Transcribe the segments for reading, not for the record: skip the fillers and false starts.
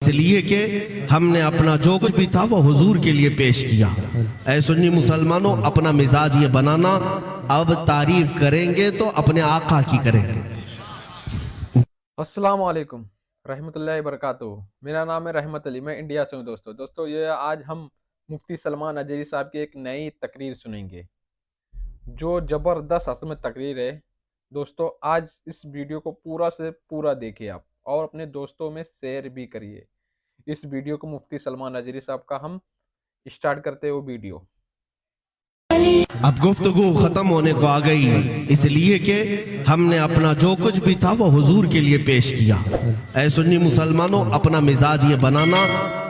اس لیے کہ ہم نے اپنا جو کچھ بھی تھا وہ حضور کے لیے پیش کیا۔ اے سنی مسلمانوں، اپنا مزاج یہ بنانا، اب تعریف کریں گے تو اپنے آقا کی کریں گے۔ السلام علیکم رحمۃ اللہ وبرکاتہ۔ میرا نام ہے رحمت علی، میں انڈیا سے ہوں۔ دوستو یہ آج ہم مفتی سلمان اجری صاحب کی ایک نئی تقریر سنیں گے جو زبردست اصل میں تقریر ہے۔ دوستو آج اس ویڈیو کو پورا سے پورا دیکھیں آپ، اور اپنے دوستوں میں شیئر بھی کریے اس ویڈیو کو۔ مفتی سلمان اجری صاحب کا ہم اسٹارٹ کرتے وہ ویڈیو۔ اب گفتگو ختم ہونے کو آ گئی، اس لیے کہ ہم نے اپنا جو کچھ بھی تھا وہ حضور کے لیے پیش کیا۔ اے سنی مسلمانوں، اپنا مزاج یہ بنانا،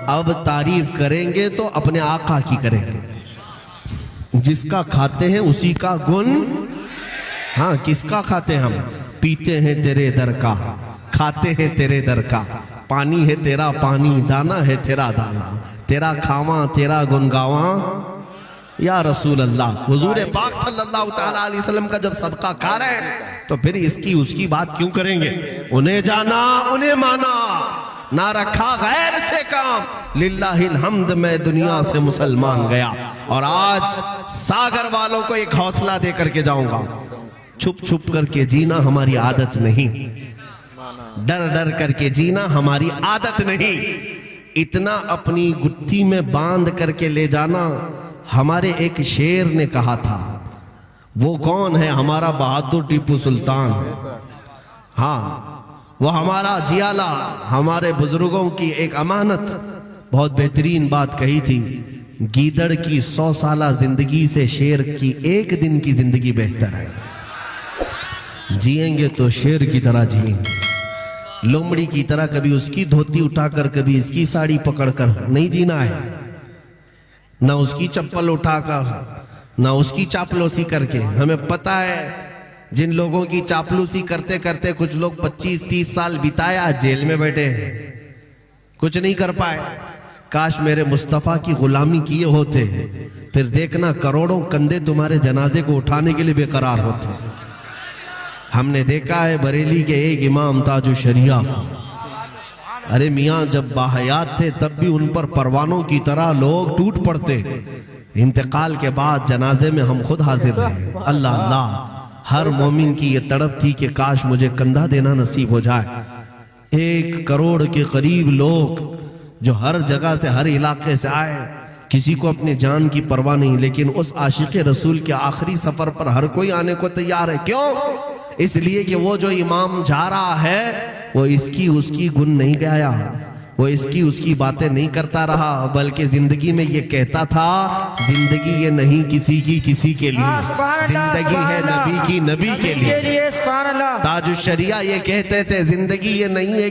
اب تعریف کریں گے تو اپنے آقا کی کریں گے۔ جس کا کھاتے ہیں اسی کا گن، ہاں کس کا کھاتے ہیں ہم؟ پیتے ہیں تیرے در کا، کھاتے ہیں تیرے در کا، پانی ہے تیرا پانی، دانا ہے تیرا دانا، تیرا کھاواں تیرا گنگاواں یا رسول اللہ۔ حضور پاک صلی اللہ تعالیٰ علیہ وسلم کا جب صدقہ کھا رہے ہیں تو پھر اس کی بات کیوں کریں گے؟ انہیں جانا انہیں مانا، نہ رکھا غیر سے کام، للہ الحمد میں دنیا سے مسلمان گیا۔ اور آج ساگر والوں کو ایک حوصلہ دے کر کے جاؤں گا، چھپ چھپ کر کے جینا ہماری عادت نہیں، ڈر ڈر کر کے جینا ہماری عادت نہیں، اتنا اپنی گٹھی میں باندھ کر کے لے جانا۔ ہمارے ایک شیر نے کہا تھا، وہ کون ہے؟ ہمارا بہادر ٹیپو سلطان، ہاں وہ ہمارا جیالہ، ہمارے بزرگوں کی ایک امانت، بہت بہترین بات کہی تھی، گیدڑ کی 100 سالہ زندگی سے شیر کی ایک دن کی زندگی بہتر ہے۔ جئیں گے تو شیر کی طرح جئیں گے، لومڑی کی طرح کبھی اس کی دھوتی اٹھا کر کبھی اس کی ساڑی پکڑ کر نہیں جینا ہے، نہ اس کی چپل اٹھا کر نہ اس کی چاپلوسی کر کے۔ ہمیں پتہ ہے جن لوگوں کی چاپلوسی کرتے کرتے کچھ لوگ 25-30 سال بتایا جیل میں بیٹھے ہیں، کچھ نہیں کر پائے۔ کاش میرے مصطفیٰ کی غلامی کیے ہوتے، پھر دیکھنا کروڑوں کندھے تمہارے جنازے کو اٹھانے کے لیے بے قرار ہوتے۔ ہم نے دیکھا ہے بریلی کے ایک امام تاج الشریعہ، ارے میاں جب باحیات تھے تب بھی ان پر پروانوں کی طرح لوگ ٹوٹ پڑتے، انتقال کے بعد جنازے میں ہم خود حاضر رہے۔ اللہ اللہ، ہر مومن کی یہ تڑپ تھی کہ کاش مجھے کندھا دینا نصیب ہو جائے۔ 1 کروڑ کے قریب لوگ جو ہر جگہ سے ہر علاقے سے آئے، کسی کو اپنی جان کی پرواہ نہیں، لیکن اس عاشق رسول کے آخری سفر پر ہر کوئی آنے کو تیار ہے۔ کیوں؟ اس لیے کہ وہ جو امام جا رہا ہے وہ اس کی گن نہیں گایا، وہ اس کی باتیں نہیں کرتا رہا، بلکہ زندگی میں یہ کہتا تھا، زندگی یہ نہیں کسی کے لیے، زندگی ہے نبی کی نبی کے لیے۔ تاج الشریعہ یہ کہتے تھے، زندگی یہ نہیں ہے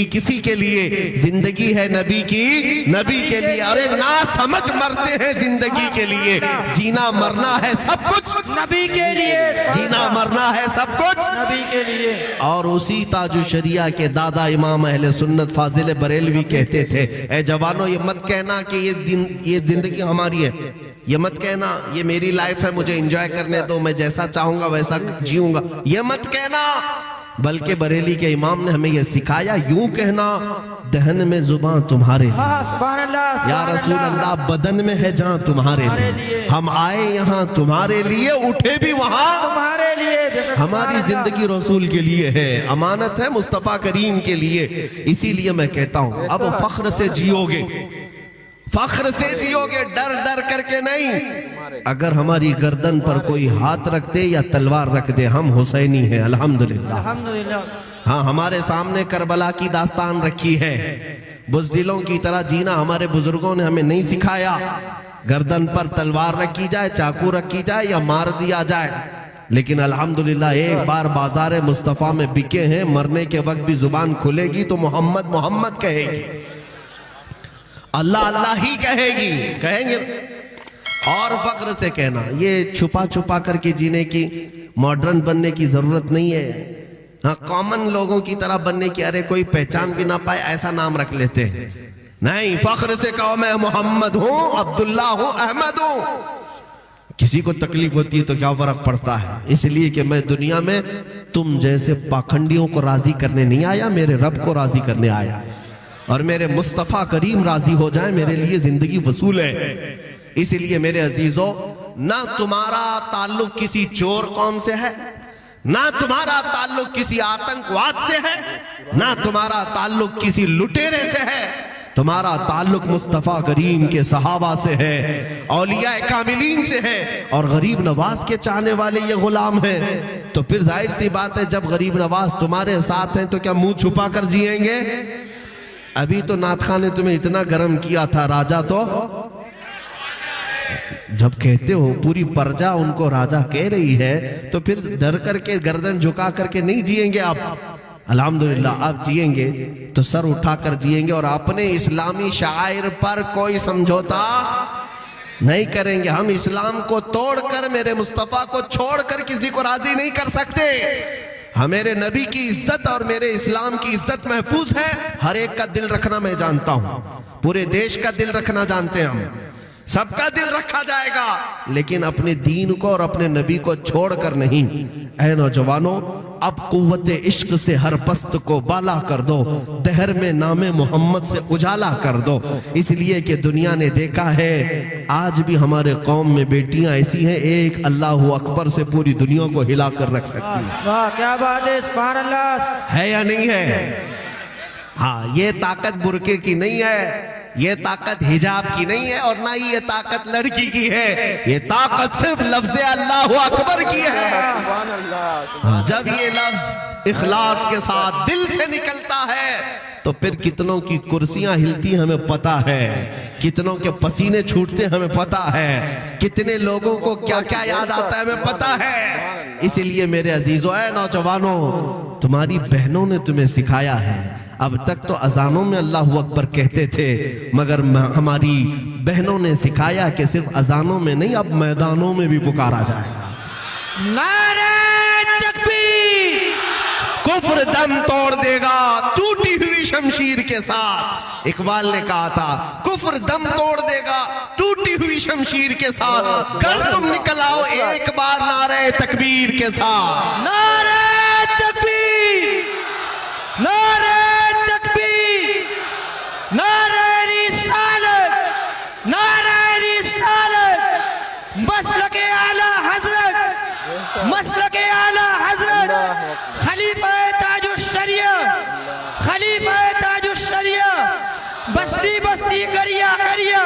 کسی کے لیے، زندگی ہے نبی کی نبی کے لیے۔ ارے نا سمجھ مرتے ہیں زندگی کے لیے، جینا مرنا ہے سب کچھ نبی کے لیے، جینا مرنا ہے سب کچھ نبی کے لیے۔ اور اسی تاج الشریعہ کے دادا امام اہل سنت فاضل بریلوی کہتے تھے، اے جوانوں یہ مت کہنا کہ یہ زندگی ہماری ہے، یہ مت کہنا یہ میری لائف ہے، مجھے انجوائے کرنے دو، میں جیسا چاہوں گا ویسا جیوں گا، یہ مت کہنا، بلکہ بریلی کے امام نے ہمیں یہ سکھایا، یوں کہنا، دہن میں زباں تمہارے لیے، یا رسول اللہ بدن میں ہے جہاں تمہارے لیے، ہم آئے یہاں تمہارے لیے، اٹھے بھی وہاں تمہارے لیے۔ ہماری زندگی رسول کے لیے ہے، امانت ہے مصطفیٰ کریم کے لیے۔ اسی لیے میں کہتا ہوں اب فخر سے جیو گے، فخر سے جیو گے، ڈر ڈر کر کے نہیں۔ اگر ہماری گردن پر کوئی ہاتھ رکھ دے یا تلوار رکھ دے، ہم حسینی ہیں الحمدللہ۔ الحمدللہ۔ ہاں ہمارے سامنے کربلا کی داستان رکھی ہے، بزدلوں کی طرح جینا ہمارے بزرگوں نے ہمیں نہیں سکھایا۔ گردن پر تلوار رکھی جائے، چاقو رکھی جائے یا مار دیا جائے، لیکن الحمدللہ ایک بار بازار مصطفیٰ میں بکے ہیں، مرنے کے وقت بھی زبان کھلے گی تو محمد محمد کہے گی، اللہ اللہ ہی کہیں گے۔ اور فخر سے کہنا، یہ چھپا چھپا کر کے جینے کی، ماڈرن بننے کی ضرورت نہیں ہے۔ ہاں کامن لوگوں کی طرح بننے کی، ارے کوئی پہچان بھی نہ پائے ایسا نام رکھ لیتے ہیں، نہیں، فخر سے کہو میں محمد ہوں، عبداللہ ہوں، احمد ہوں۔ کسی کو تکلیف ہوتی ہے تو کیا فرق پڑتا ہے؟ اس لیے کہ میں دنیا میں تم جیسے پاکھنڈیوں کو راضی کرنے نہیں آیا، میرے رب کو راضی کرنے آیا۔ اور میرے مصطفیٰ کریم راضی ہو جائیں میرے لیے زندگی وصول ہے۔ اس لیے میرے عزیزو، نہ تمہارا تعلق کسی چور قوم سے ہے، نہ تمہارا تعلق کسی آتنکواد سے ہے، نہ تمہارا تعلق کسی لٹیرے سے ہے، تمہارا تعلق مصطفیٰ کریم کے صحابہ سے ہے، اولیاء کاملین سے ہے، اور غریب نواز کے چاہنے والے یہ غلام ہیں۔ تو پھر ظاہر سی بات ہے، جب غریب نواز تمہارے ساتھ ہیں تو کیا منہ چھپا کر جیئیں گے؟ ابھی تو نعت خان نے تمہیں اتنا گرم کیا تھا، راجہ تو جب کہتے ہو پوری پرجا ان کو راجہ کہہ رہی ہے تو پھر ڈر کر کے گردن جھکا کر کے نہیں جیئیں گے آپ۔ الحمدللہ آپ جیئیں گے تو سر اٹھا کر جیئیں گے، اور اپنے اسلامی شعائر پر کوئی سمجھوتا نہیں کریں گے۔ ہم اسلام کو توڑ کر، میرے مصطفیٰ کو چھوڑ کر کسی کو راضی نہیں کر سکتے۔ میرے نبی کی عزت اور میرے اسلام کی عزت محفوظ ہے۔ ہر ایک کا دل رکھنا میں جانتا ہوں، پورے دیش کا دل رکھنا جانتے ہیں ہم، سب کا دل رکھا جائے گا، لیکن اپنے دین کو اور اپنے نبی کو چھوڑ کر نہیں۔ اے نوجوانوں، اب قوت عشق سے ہر پست کو بالا کر دو، دہر میں نام محمد سے اجالا کر دو۔ اس لیے کہ دنیا نے دیکھا ہے آج بھی ہمارے قوم میں بیٹیاں ایسی ہیں، ایک اللہ اکبر سے پوری دنیا کو ہلا کر رکھ سکتی ہیں۔ واہ کیا بات ہے، سبحان اللہ۔ ہے یا نہیں ہے؟ ہاں، یہ طاقت برقعے کی نہیں ہے، یہ طاقت حجاب کی نہیں ہے، اور نہ ہی یہ طاقت لڑکی کی ہے، یہ طاقت صرف لفظ اللہ اکبر کی ہے۔ جب یہ لفظ اخلاص کے ساتھ دل سے نکلتا ہے تو پھر کتنوں کی کرسیاں ہلتی ہمیں پتا ہے، کتنوں کے پسینے چھوٹتے ہمیں پتا ہے، کتنے لوگوں کو کیا کیا یاد آتا ہے ہمیں پتا ہے۔ اسی لیے میرے عزیزو، اے نوجوانوں، تمہاری بہنوں نے تمہیں سکھایا ہے۔ اب تک تو اذانوں میں اللہ اکبر کہتے تھے، مگر ہماری بہنوں نے سکھایا کہ صرف اذانوں میں نہیں، اب میدانوں میں بھی پکارا جائے گا۔ نعرہ تکبیر! کفر دم توڑ دے گا ٹوٹی ہوئی شمشیر کے ساتھ۔ اقبال نے کہا تھا کفر دم توڑ دے گا ٹوٹی ہوئی شمشیر کے ساتھ، گر تم نکل آؤ ایک بار نعرہ تکبیر کے ساتھ۔ نعرہ تکبیر! نعرہ تکبیر! نعرہ رسالت! نعرہ رسالت! مسلک اعلی حضرت! مسلک اعلی حضرت! خلیفہ تاج الشریعہ! خلیفہ تاج الشریعہ! بستی بستی کریا کریا!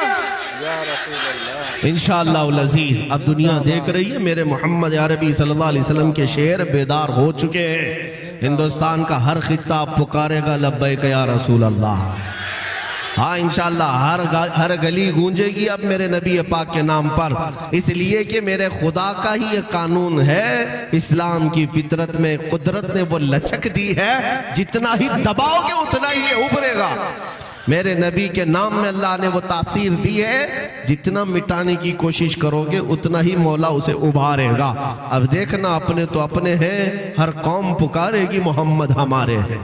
انشاءاللہ العزیز اب دنیا دیکھ رہی ہے، میرے محمد عربی صلی اللہ علیہ وسلم کے شعر بیدار ہو چکے ہیں۔ ہندوستان کا ہر خطہ پکارے گا لبیک یا رسول اللہ۔ ہاں انشاءاللہ ہر گلی گونجے گی اب میرے نبی پاک کے نام پر، اس لیے کہ میرے خدا کا ہی یہ قانون ہے، اسلام کی فطرت میں قدرت نے وہ لچک دی ہے، جتنا ہی دباؤ گے اتنا ہی یہ ابھرے گا۔ میرے نبی کے نام میں اللہ نے وہ تاثیر دی ہے، جتنا مٹانے کی کوشش کرو گے اتنا ہی مولا اسے ابھارے گا۔ اب دیکھنا اپنے تو اپنے ہیں، ہر قوم پکارے گی محمد ہمارے ہیں،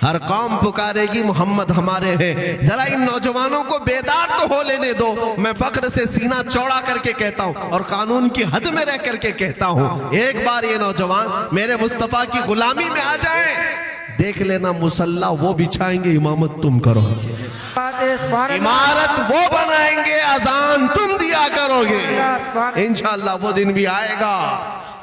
ہر قوم پکارے گی محمد ہمارے ہیں۔ ذرا ان نوجوانوں کو بیدار تو ہو لینے دو۔ میں فخر سے سینہ چوڑا کر کے کہتا ہوں اور قانون کی حد میں رہ کر کے کہتا ہوں، ایک بار یہ نوجوان میرے مصطفیٰ کی غلامی میں آ جائیں، دیکھ لینا مسلح وہ بچھائیں گے، امامت تم کرو گے، عمارت وہ بنائیں گے، اذان تم دیا کرو گے۔ انشاءاللہ وہ دن بھی آئے گا،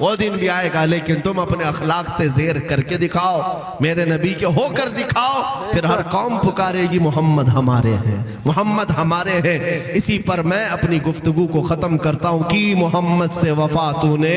وہ دن بھی آئے گا، لیکن تم اپنے اخلاق سے زیر کر کے دکھاؤ، میرے نبی کے ہو کر دکھاؤ، پھر ہر قوم پکارے گی محمد ہمارے ہیں، محمد ہمارے ہیں۔ اسی پر میں اپنی گفتگو کو ختم کرتا ہوں، کی محمد سے وفا تو نے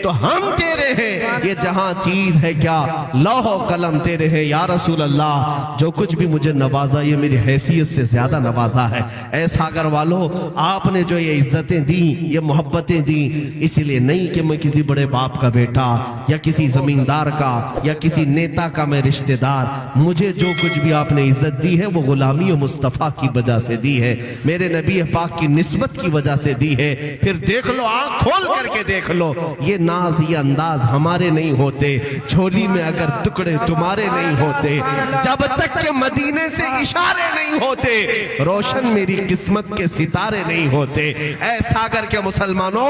تو ہم تیرے ہیں، یہ جہاں چیز ہے کیا لوح و قلم تیرے ہیں یا رسول اللہ۔ جو کچھ بھی مجھے نوازا یہ میری حیثیت سے زیادہ نوازا ہے۔ اے ساگر والو، آپ نے جو یہ عزتیں دیں، یہ محبتیں دیں، اسی لیے نہیں کہ میں کسی بڑے باپ کا بیٹا یا کسی زمیندار کا یا کسی نیتا کا میں رشتہ دار، مجھے جو کچھ بھی آپ نے عزت دی ہے وہ غلامی مصطفیٰ کی وجہ سے دی ہے، میرے نبی پاک کی نسبت کی وجہ سے دی ہے۔ پھر دیکھ لو، آنکھ کھول کر کے دیکھ لو، یہ ناز یہ انداز ہمارے نہیں ہوتے، جھولی میں اگر ٹکڑے تمہارے نہیں ہوتے، جب تک کہ مدینے سے اشارے نہیں ہوتے، روشن میری قسمت کے ستارے نہیں ہوتے۔ اے ساگر کے مسلمانوں،